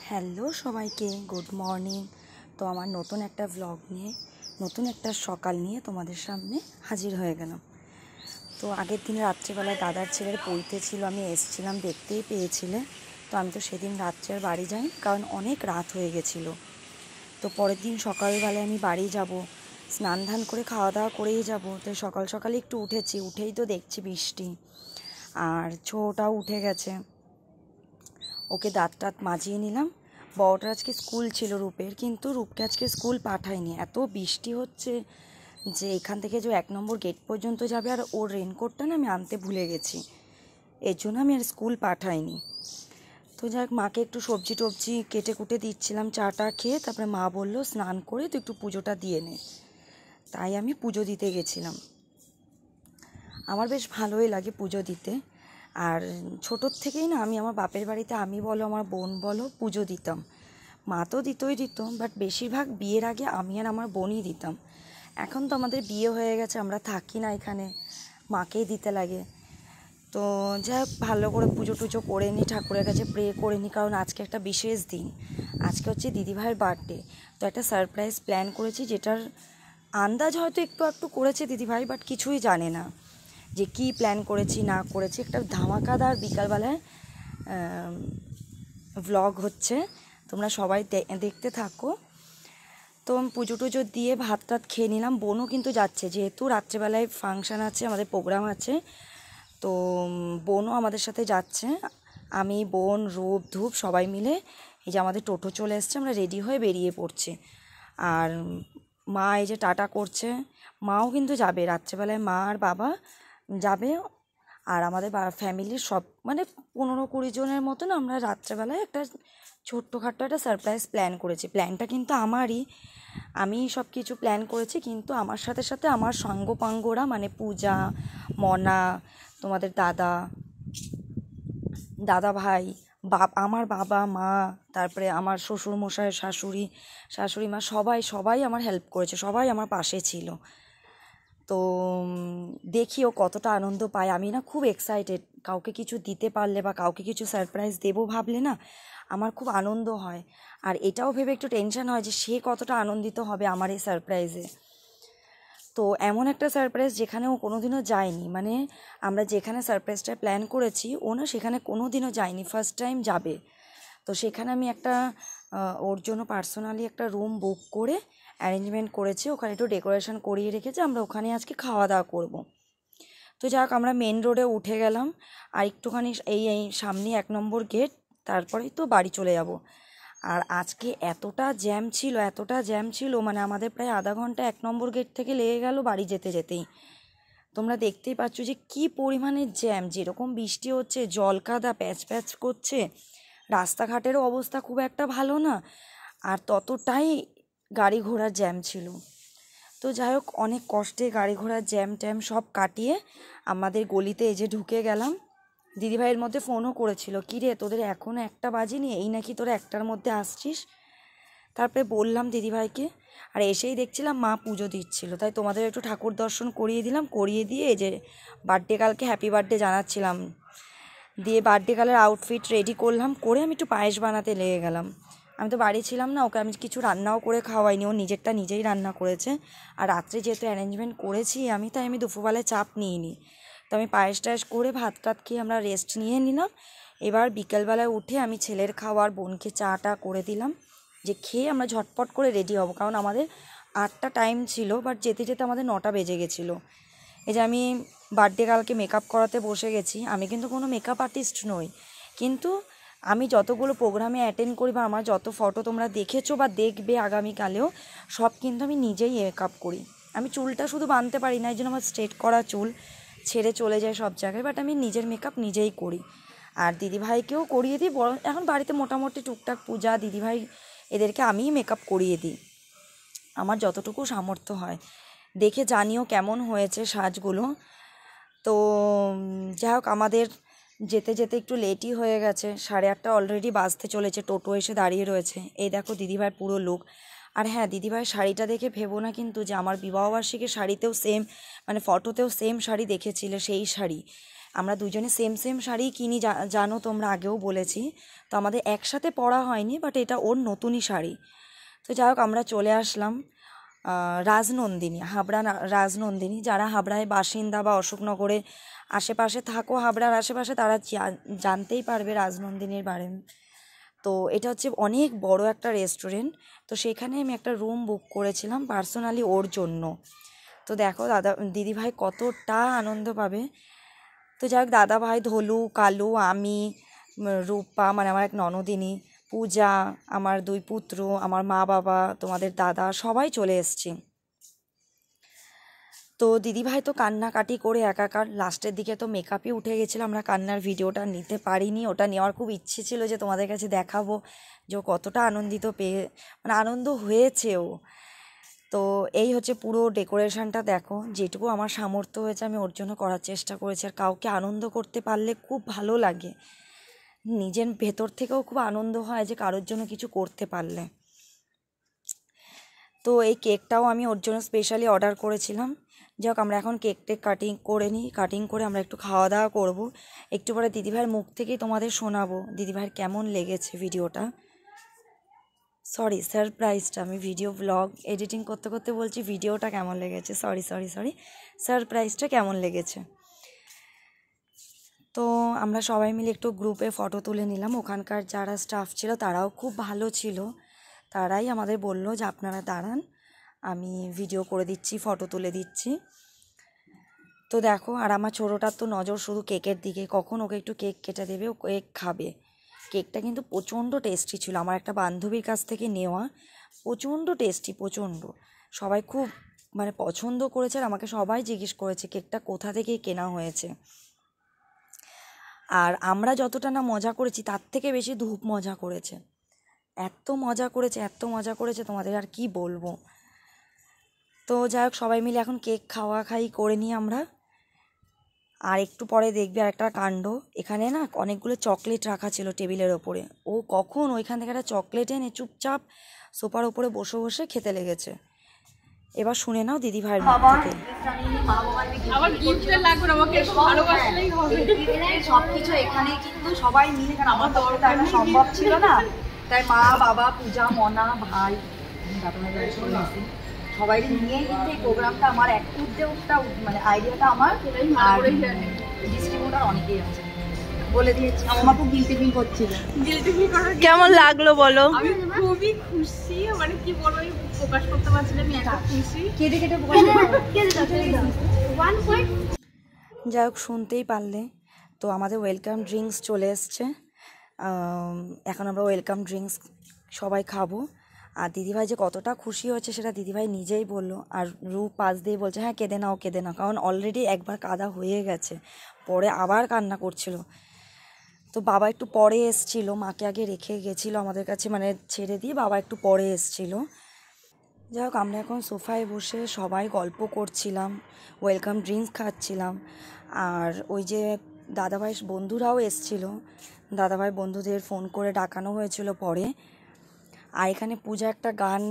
Hello সবাইকে, good morning. তো আমার নতুন একটা ব্লগ নিয়ে, নতুন একটা সকাল নিয়ে তোমাদের সামনে হাজির হয়ে গেলাম। তো আগের দিন রাত্রেবেলায় দাদার ছেলের পৈতে ছিল, আমি এসেছিলাম, দেখতেই পেয়েছিলে। তো আমি তো সেদিন রাত্রে আর বাড়ি যাইনি, কারণ অনেক রাত হয়ে গেছিলো। তো পরের দিন সকালবেলায় আমি বাড়ি যাব, স্নান ধান করে খাওয়া দাওয়া করেই যাব। তো সকাল সকালে একটু উঠেছি, উঠেই তো দেখছি বৃষ্টি, আর ছোটাও উঠে গেছে। ওকে দাঁত টাত মাজিয়ে নিলাম। বড়টার আজকে স্কুল ছিল রূপের, কিন্তু রূপকে আজকে স্কুল পাঠায়নি, এত বৃষ্টি হচ্ছে যে এখান থেকে যে 1 নম্বর গেট পর্যন্ত যাবে, আর ওর রেনকোটটা না আমি আনতে ভুলে গেছি, এর জন্য আমি আর স্কুল পাঠাইনি। তো যাক, মাকে একটু সবজি টবজি কেটে কুটে দিচ্ছিলাম চাটা খেয়ে। তারপরে মা বললো স্নান করে তো একটু পুজোটা দিয়ে নে, তাই আমি পুজো দিতে গেছিলাম। আমার বেশ ভালোই লাগে পুজো দিতে। আর ছোটোর থেকেই না আমি আমার বাপের বাড়িতে, আমি বলো আমার বোন বলো, পুজো দিতাম। মা তো দিতই দিত, বাট বেশিরভাগ বিয়ের আগে আমি আর আমার বোনই দিতাম। এখন তো আমাদের বিয়ে হয়ে গেছে, আমরা থাকি না এখানে, মাকেই দিতে লাগে। তো যাই হোক, ভালো করে পুজো টুজো করে নিই, ঠাকুরের কাছে প্রে করে নিই, কারণ আজকে একটা বিশেষ দিন। আজকে হচ্ছে দিদিভাইয়ের বার্থডে। তো একটা সারপ্রাইজ প্ল্যান করেছি, যেটার আন্দাজ হয়তো একটু একটু করেছে দিদিভাই, বাট কিছুই জানে না যে কি প্ল্যান করেছি না করেছি। একটা ধামাকাদার বিকালবেলায় ভ্লগ হচ্ছে, তোমরা সবাই দেখতে থাকো। তো আমি পুজো টুজো দিয়ে ভাত টাত খেয়ে নিলাম। বোনও কিন্তু যাচ্ছে, যেহেতু রাত্রেবেলায় ফাংশান আছে, আমাদের প্রোগ্রাম আছে, তো বোনও আমাদের সাথে যাচ্ছে। আমি, বোন, রূপ, ধূপ সবাই মিলে এই যে আমাদের টোটো চলে এসছে, আমরা রেডি হয়ে বেরিয়ে পড়ছি। আর মা এই যে টাটা করছে, মাও কিন্তু যাবে রাত্রেবেলায়, মা আর বাবা যাবে। আর আমাদের ফ্যামিলির সব মানে 15-20 জনের মতন আমরা রাত্রেবেলায় একটা ছোট্টখাট্টো একটা সারপ্রাইজ প্ল্যান করেছি। প্ল্যানটা কিন্তু আমারই, আমি সব কিছু প্ল্যান করেছি, কিন্তু আমার সাথে সাথে আমার সাঙ্গপাঙ্গরা মানে পূজা, মনা, তোমাদের দাদা ভাই, আমার বাবা মা, তারপরে আমার শ্বশুরমশাই, শাশুড়ি মা, সবাই আমার হেল্প করেছে, সবাই আমার পাশে ছিল। তো দেখি ও কতটা আনন্দ পায়। আমি না খুব এক্সাইটেড, কাউকে কিছু দিতে পারলে বা কাউকে কিছু সারপ্রাইজ দেবো ভাবলে না আমার খুব আনন্দ হয়। আর এটাও ভেবে একটু টেনশন হয় যে সে কতটা আনন্দিত হবে আমার এই সারপ্রাইজে। তো এমন একটা সারপ্রাইজ যেখানে ও কোনোদিনও যায়নি, মানে আমরা যেখানে সারপ্রাইজটা প্ল্যান করেছি ও না সেখানে কোনোদিনও যায়নি, ফার্স্ট টাইম যাবে। তো সেখানে আমি একটা ওর জন্য পার্সোনালি একটা রুম বুক করে অ্যারেঞ্জমেন্ট করেছি, ওখানে একটু ডেকোরেশন করিয়ে রেখেছি, আমরা ওখানে আজকে খাওয়া দাওয়া করবো। তো যাক, আমরা মেন রোডে উঠে গেলাম, আর একটুখানি এই সামনে 1 নম্বর গেট, তারপরেই তো বাড়ি চলে যাব। আর আজকে এতটা জ্যাম ছিল, মানে আমাদের প্রায় আধা ঘন্টা 1 নম্বর গেট থেকে লেগে গেল বাড়ি যেতে যেতেই। তোমরা দেখতেই পাচ্ছ যে কি পরিমাণে জ্যাম, যেরকম বৃষ্টি হচ্ছে, জল কাদা প্যাচ প্যাচ করছে, রাস্তাঘাটেরও অবস্থা খুব একটা ভালো না, আর ততটাই গাড়ি ঘোড়ার জ্যাম ছিল। তো যাই হোক, অনেক কষ্টে গাড়ি ঘোড়ার জ্যাম ট্যাম সব কাটিয়ে আমাদের গলিতে এই যে ঢুকে গেলাম। দিদিভাইয়ের মধ্যে ফোনও করেছিল, কী রে তোদের এখনও 1টা বাজেনি, এই নাকি তোরা 1টার মধ্যে আসছিস। তারপরে বললাম দিদিভাইকে, আর এসেই দেখছিলাম মা পুজো দিচ্ছিল, তাই তোমাদের একটু ঠাকুর দর্শন করিয়ে দিলাম, করিয়ে দিয়ে এই যে বার্থডে কালকে হ্যাপি বার্থডে জানাচ্ছিলাম, দিয়ে বার্থডে কালের আউটফিট রেডি করলাম, করে আমি একটু পায়েস বানাতে লেগে গেলাম। আমি তো বাড়ি ছিলাম না, ওকে আমি কিছু রান্নাও করে খাওয়াইনি, ও নিজেরটা নিজেই রান্না করেছে। আর রাত্রে যেহেতু অ্যারেঞ্জমেন্ট করেছি আমি, তাই আমি দুপুরবেলায় চাপ নিইনি। তো আমি পায়েস টায়েস করে ভাত টাত খেয়ে আমরা রেস্ট নিয়ে নিলাম। এবার বিকেলবেলায় উঠে আমি ছেলের খাওয়ার, বোনকে চাটা করে দিলাম, যে খেয়ে আমরা ঝটপট করে রেডি হব, কারণ আমাদের 8টা টাইম ছিল, বাট যেতে যেতে আমাদের 9টা বেজে গেছিলো। এই যে আমি বার্থডে কালকে মেকআপ করাতে বসে গেছি। আমি কিন্তু কোনো মেকআপ আর্টিস্ট নই, কিন্তু আমি যতগুলো প্রোগ্রামে অ্যাটেন্ড করি বা আমার যত ফটো তোমরা দেখেছো বা দেখবে আগামীকালেও, সব কিন্তু আমি নিজেই মেকআপ করি। আমি চুলটা শুধু বাঁধতে পারি না, এই জন্য আমার স্ট্রেট করা চুল ছেড়ে চলে যায় সব জায়গায়, বাট আমি নিজের মেকআপ নিজেই করি। আর দিদিভাইকেও করিয়ে দিই, বড় এখন বাড়িতে মোটামুটি টুকটাক পূজা, দিদিভাই এদেরকে আমিই মেকআপ করিয়ে দিই, আমার যতটুকু সামর্থ্য হয়। দেখে জানিও কেমন হয়েছে সাজগুলো। তো যাই হোক, আমাদের যেতে যেতে একটু লেটই হয়ে গেছে, 8:30 অলরেডি বাজতে চলেছে, টোটো এসে দাঁড়িয়ে রয়েছে। এই দেখো দিদিভাইয়ের পুরো লুক। আর হ্যাঁ, দিদিভাইয়ের শাড়িটা দেখে ভেবো না কিন্তু যে আমার বিবাহবার্ষিকীর শাড়িতেও সেম, মানে ফটোতেও সেম শাড়ি দেখেছিলে, সেই শাড়ি আমরা দুজনে সেম সেম শাড়ি কিনি, জানো তোমরা, আগেও বলেছি। তো আমাদের একসাথে পরা হয়নি, বাট এটা ওর নতুনই শাড়ি। তো যাই হোক আমরা চলে আসলাম রাজনন্দিনী, হাবড়া রাজনন্দিনী। যারা হাবড়ায় বাসিন্দা বা অশোকনগরে আশেপাশে থাকো, হাবড়ার আশেপাশে, তারা জানতেই পারবে রাজনন্দিনীর বারে। তো এটা হচ্ছে অনেক বড় একটা রেস্টুরেন্ট। তো সেখানে আমি একটা রুম বুক করেছিলাম পার্সোনালি ওর জন্য। তো দেখো দিদিভাই কতটা আনন্দ পাবে। তো যাই হোক দাদাভাই, ধলু, কালু, আমি, রূপা মানে আমার এক ননদিনী, পূজা, আমার 2 পুত্র, আমার মা বাবা, তোমাদের দাদা, সবাই চলে এসছি। তো দিদিভাই তো কান্নাকাটি করে একাকার, লাস্টের দিকে তো মেকআপই উঠে গেছিলো। আমরা কান্নার ভিডিওটা নিতে পারিনি, ওটা নেওয়ার খুব ইচ্ছে ছিল যে তোমাদের কাছে দেখাবো যে ও কতটা আনন্দিত পেয়ে, মানে আনন্দ হয়েছেও। তো এই হচ্ছে পুরো ডেকোরেশনটা দেখো, যেটুকু আমার সামর্থ্য হয়েছে আমি ওর জন্য করার চেষ্টা করেছি। আর কাউকে আনন্দ করতে পারলে খুব ভালো লাগে, নিজের ভেতর থেকেও খুব আনন্দ হয় যে কারোর জন্য কিছু করতে পারলে। তো এই কেকটাও আমি ওর জন্য স্পেশালি অর্ডার করেছিলাম। যাই হোক আমরা এখন কেক কাটিং করে নিই, কাটিং করে আমরা একটু খাওয়া দাওয়া করবো। একটু পরে দিদিভাইয়ের মুখ থেকেই তোমাদের শোনাবো দিদিভাইয়ের কেমন লেগেছে ভিডিওটা, সরি সারপ্রাইজটা। আমি ভিডিও ব্লগ এডিটিং করতে করতে বলছি ভিডিওটা কেমন লেগেছে, সরি সারপ্রাইজটা কেমন লেগেছে। তো আমরা সবাই মিলে একটু গ্রুপে ফটো তুলে নিলাম। ওখানকার যারা স্টাফ ছিল তারাও খুব ভালো ছিল, তারাই আমাদের বললো যে আপনারা দাঁড়ান, আমি ভিডিও করে দিচ্ছি, ফটো তুলে দিচ্ছি। তো দেখো, আর আমার ছোটোটার তো নজর শুধু কেকের দিকে, কখন ওকে একটু কেক কেটে দেবে, ও কেক খাবে। কেকটা কিন্তু প্রচণ্ড টেস্টি ছিল, আমার একটা বান্ধবীর কাছ থেকে নেওয়া, প্রচণ্ড টেস্টি, প্রচণ্ড। সবাই খুব মানে পছন্দ করেছে, আর আমাকে সবাই জিজ্ঞেস করেছে কেকটা কোথা থেকে কেনা হয়েছে। আর আমরা যতটা না মজা করেছি তার থেকে বেশি ধূপ মজা করেছে, এত মজা করেছে তোমাদের আর কি বলবো। তো যাই হোক সবাই মিলে এখন কেক খাই করে নিই আমরা। আর একটু পরে দেখবে আর একটা কাণ্ড, এখানে না অনেকগুলো চকলেট রাখা ছিল টেবিলের ওপরে, ও কখন ওইখান থেকে একটা চকলেট এনে চুপচাপ সোফার ওপরে বসে বসে খেতে লেগেছে। এবার শুনে নাও দিদি ভাইয়ের মুখ থেকে। সবকিছু এখানে কিন্তু সবাই মিলে, কারণ আমার তো এটা সম্ভব ছিল না, তাই মা, বাবা, পূজা, মনা, ভাই, সবাই নিয়ে কিন্তু এই প্রোগ্রামটা আমার এক উদ্যোগটা, মানে আইডিয়াটা আমার, আর ডিস্ট্রিবিউটার অনেকেই আছে বলে দিয়েছি। আমার খুব গিল্টি ফিল করছিল। কেমন লাগলো বলো? আমি খুবই খুশি, মানে কি বলবো, প্রকাশ করতে পারছি না, আমি এত খুশি। কেটে যাই হোক শুনতেই পারলে। তো আমাদের ওয়েলকাম ড্রিঙ্কস চলে এসছে, এখন আমরা ওয়েলকাম ড্রিঙ্কস সবাই খাবো। আর দিদিভাই যে কতটা খুশি হয়েছে সেটা দিদিভাই নিজেই বললো। আর রূপ পাশ দিয়ে বলছে হ্যাঁ কেঁদে নাও, কারণ অলরেডি একবার কাদা হয়ে গেছে, পরে আবার কান্না করছিল। তো বাবা একটু পরে এসছিল, মাকে আগে রেখে গেছিলো আমাদের কাছে, মানে ছেড়ে দিয়ে বাবা একটু পরে এসছিল। যাই হোক আমরা এখন সোফায় বসে সবাই গল্প করছিলাম, ওয়েলকাম ড্রিঙ্কস খাচ্ছিলাম। আর ওই যে দাদাভাইয়ের বন্ধুরাও এসছিল, দাদাভাই বন্ধুদের ফোন করে ডাকানো হয়েছিল পরে। আর এখানে পূজা একটা গান,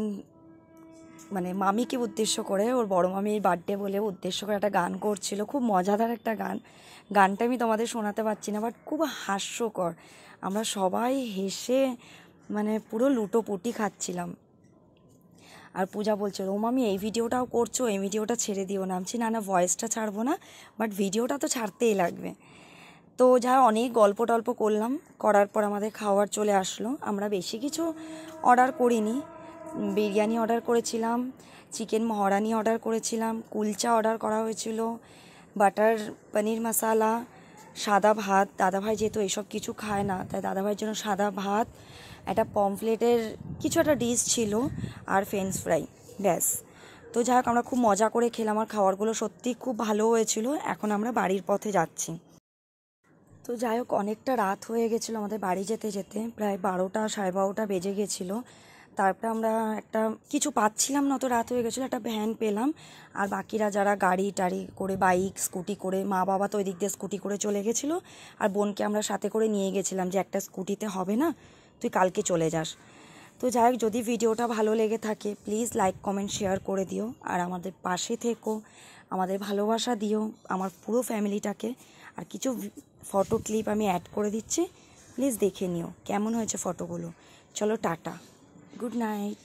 মানে মামিকে উদ্দেশ্য করে, ওর বড় মামির বার্থডে বলে উদ্দেশ্য করে একটা গান করছিল, খুব মজাদার একটা গানটা আমি তোমাদের শোনাতে পারছি না, বাট খুব হাস্যকর। আমরা সবাই হেসে মানে পুরো লুটোপুটি খাচ্ছিলাম। আর পূজা বলছে ও মামি এই ভিডিওটাও করছো, এই ভিডিওটা ছেড়ে দিও না। আমি না ভয়েসটা ছাড়বো না, বাট ভিডিওটা তো ছাড়তেই লাগবে। তো যা অনেক গল্প টল্প করলাম, করার পর আমাদের খাওয়ার চলে আসলো। আমরা বেশি কিছু অর্ডার করিনি, বিরিয়ানি অর্ডার করেছিলাম, চিকেন মহারানি অর্ডার করেছিলাম, কুলচা অর্ডার করা হয়েছিল, বাটার পনির মশালা, সাদা ভাত। দাদাভাই যেহেতু এসব কিছু খায় না, তাই দাদাভাইয়ের জন্য সাদা ভাত, একটা পমফ্লেটের কিছু একটা ডিশ ছিল, আর ফ্রেঞ্চ ফ্রাই, ব্যাস। তো যাই হোক আমরা খুব মজা করে খেলাম, আর খাবারগুলো সত্যি খুব ভালো হয়েছিল। এখন আমরা বাড়ির পথে যাচ্ছি। তো যাই হোক অনেকটা রাত হয়ে গেছিলো আমাদের বাড়ি যেতে যেতে, প্রায় 12টা 12:30 বেজে গেছিলো। তারপরে আমরা একটা কিছু পাচ্ছিলাম না, তো রাত হয়ে গেছিলো, একটা ভ্যান পেলাম। আর বাকিরা যারা গাড়ি টাড়ি করে, বাইক স্কুটি করে, মা বাবা তো ওই দিক দিয়ে স্কুটি করে চলে গেছিলো, আর বোনকে আমরা সাথে করে নিয়ে গেছিলাম যে একটা স্কুটিতে হবে না, তুই কালকে চলে যাস। তো যাই হোক যদি ভিডিওটা ভালো লেগে থাকে প্লিজ লাইক কমেন্ট শেয়ার করে দিও, আর আমাদের পাশে থেকো, আমাদের ভালোবাসা দিও আমার পুরো ফ্যামিলিটাকে। আর কিছু ফটো ক্লিপ আমি অ্যাড করে দিচ্ছি, প্লিজ দেখে নিও কেমন হয়েছে ফটোগুলো। চলো টাটা, গুড নাইট।